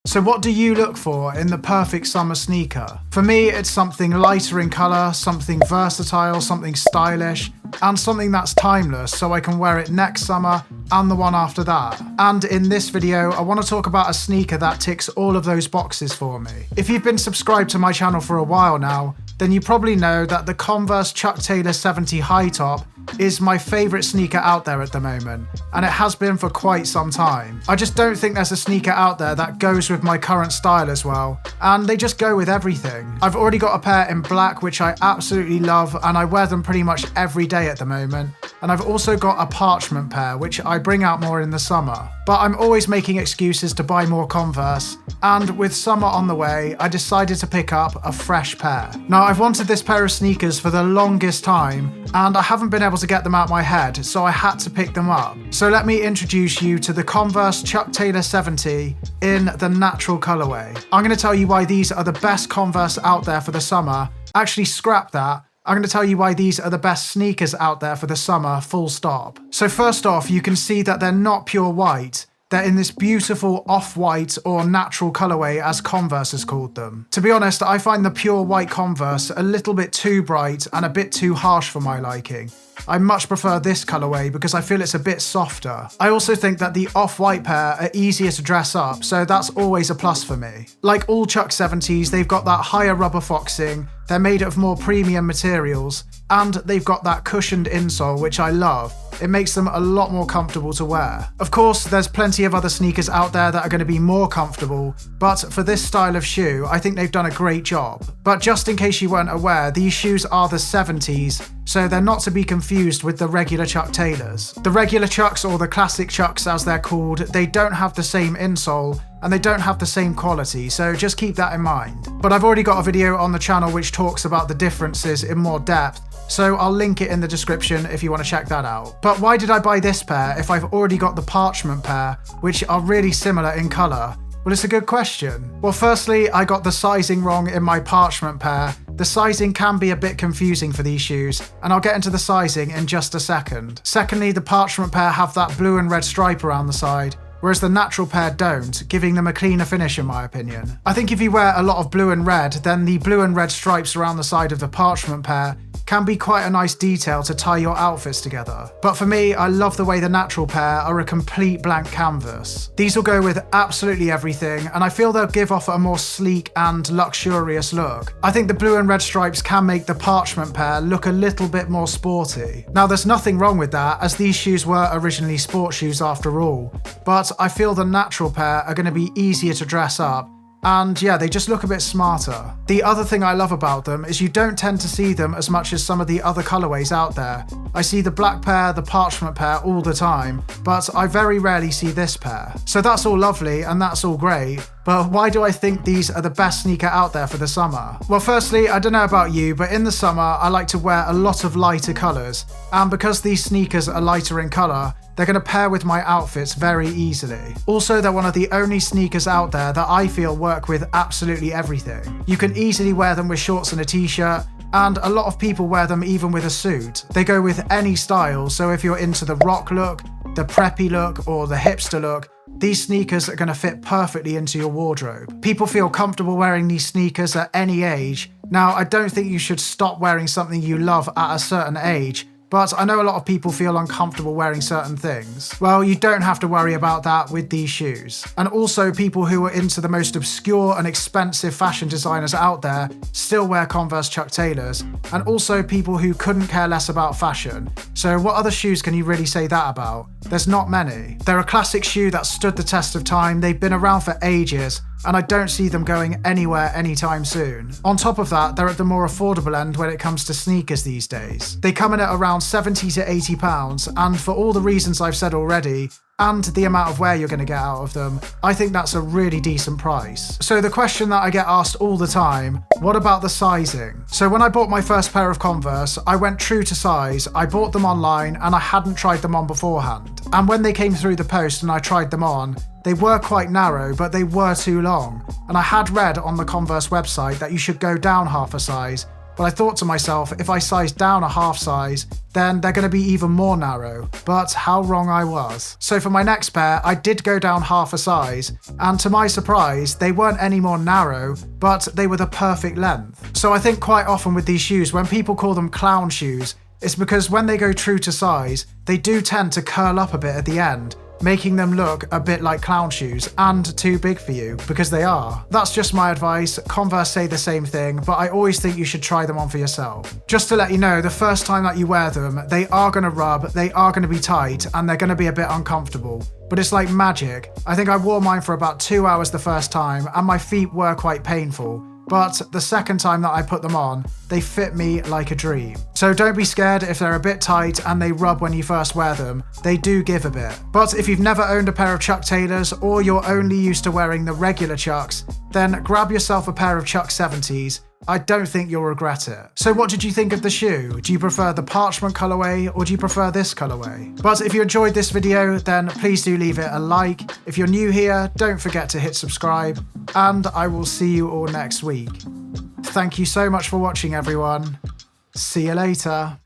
So what do you look for in the perfect summer sneaker? For me, it's something lighter in colour, something versatile, something stylish, and something that's timeless so I can wear it next summer and the one after that. And in this video, I want to talk about a sneaker that ticks all of those boxes for me. If you've been subscribed to my channel for a while now, then you probably know that the Converse Chuck Taylor 70 high top is my favourite sneaker out there at the moment, and it has been for quite some time. I just don't think there's a sneaker out there that goes with my current style as well, and they just go with everything. I've already got a pair in black which I absolutely love, and I wear them pretty much every day at the moment, and I've also got a parchment pair which I bring out more in the summer. But I'm always making excuses to buy more Converse, and with summer on the way, I decided to pick up a fresh pair. Now, I've wanted this pair of sneakers for the longest time, and I haven't been able to get them out my head, so I had to pick them up. So let me introduce you to the Converse Chuck Taylor 70 in the natural colorway. I'm going to tell you why these are the best Converse out there for the summer. Actually, scrap that. I'm going to tell you why these are the best sneakers out there for the summer, full stop. So first off, you can see that they're not pure white. They're in this beautiful off-white or natural colorway, as Converse has called them. To be honest, I find the pure white Converse a little bit too bright and a bit too harsh for my liking. I much prefer this colorway because I feel it's a bit softer. I also think that the off-white pair are easier to dress up, so that's always a plus for me. Like all Chuck 70s, they've got that higher rubber foxing, they're made of more premium materials, and they've got that cushioned insole, which I love. It makes them a lot more comfortable to wear. Of course, there's plenty of other sneakers out there that are going to be more comfortable, but for this style of shoe, I think they've done a great job. But just in case you weren't aware, these shoes are the 70s, so they're not to be confused with the regular Chuck Taylors. The regular Chucks, or the classic Chucks as they're called, they don't have the same insole, and they don't have the same quality, so just keep that in mind. But I've already got a video on the channel which talks about the differences in more depth, so I'll link it in the description if you want to check that out. But why did I buy this pair if I've already got the parchment pair, which are really similar in colour? Well, it's a good question. Well, firstly, I got the sizing wrong in my parchment pair. The sizing can be a bit confusing for these shoes, and I'll get into the sizing in just a second. Secondly, the parchment pair have that blue and red stripe around the side, whereas the natural pair don't, giving them a cleaner finish in my opinion. I think if you wear a lot of blue and red, then the blue and red stripes around the side of the parchment pair can be quite a nice detail to tie your outfits together. But for me, I love the way the natural pair are a complete blank canvas. These will go with absolutely everything, and I feel they'll give off a more sleek and luxurious look. I think the blue and red stripes can make the parchment pair look a little bit more sporty. Now, there's nothing wrong with that, as these shoes were originally sports shoes after all, but I feel the natural pair are going to be easier to dress up, and yeah, they just look a bit smarter. The other thing I love about them is you don't tend to see them as much as some of the other colorways out there. I see the black pair, the parchment pair all the time, but I very rarely see this pair. So that's all lovely and that's all great, but why do I think these are the best sneaker out there for the summer? Well, firstly, I don't know about you, but in the summer, I like to wear a lot of lighter colors, and because these sneakers are lighter in color, they're going to pair with my outfits very easily. Also, they're one of the only sneakers out there that I feel work with absolutely everything. You can easily wear them with shorts and a t-shirt, and a lot of people wear them even with a suit. They go with any style, so if you're into the rock look, the preppy look, or the hipster look, these sneakers are going to fit perfectly into your wardrobe. People feel comfortable wearing these sneakers at any age. Now, I don't think you should stop wearing something you love at a certain age, but I know a lot of people feel uncomfortable wearing certain things. Well, you don't have to worry about that with these shoes. And also, people who are into the most obscure and expensive fashion designers out there still wear Converse Chuck Taylors, and also people who couldn't care less about fashion. So what other shoes can you really say that about? There's not many. They're a classic shoe that stood the test of time, they've been around for ages, and I don't see them going anywhere anytime soon. On top of that, they're at the more affordable end when it comes to sneakers these days. They come in at around £70 to £80, and for all the reasons I've said already, and the amount of wear you're going to get out of them, I think that's a really decent price. So the question that I get asked all the time, what about the sizing? So when I bought my first pair of Converse, I went true to size. I bought them online and I hadn't tried them on beforehand. And when they came through the post and I tried them on, they were quite narrow, but they were too long. And I had read on the Converse website that you should go down half a size, But I thought to myself, if I size down a half size, then they're going to be even more narrow. But how wrong I was. So for my next pair, I did go down half a size, and to my surprise, they weren't any more narrow, but they were the perfect length. So I think quite often with these shoes, when people call them clown shoes, it's because when they go true to size, they do tend to curl up a bit at the end, making them look a bit like clown shoes and too big for you, because they are. That's just my advice. Converse say the same thing, but I always think you should try them on for yourself. Just to let you know, the first time that you wear them, they are going to rub, they are going to be tight, and they're going to be a bit uncomfortable. But it's like magic. I think I wore mine for about 2 hours the first time, and my feet were quite painful. But the second time that I put them on, they fit me like a dream. So don't be scared if they're a bit tight and they rub when you first wear them. They do give a bit. But if you've never owned a pair of Chuck Taylors, or you're only used to wearing the regular Chucks, then grab yourself a pair of Chuck 70s. I don't think you'll regret it. So what did you think of the shoe? Do you prefer the parchment colorway, or do you prefer this colorway? But if you enjoyed this video, then please do leave it a like. If you're new here, don't forget to hit subscribe, and I will see you all next week. Thank you so much for watching, everyone. See you later.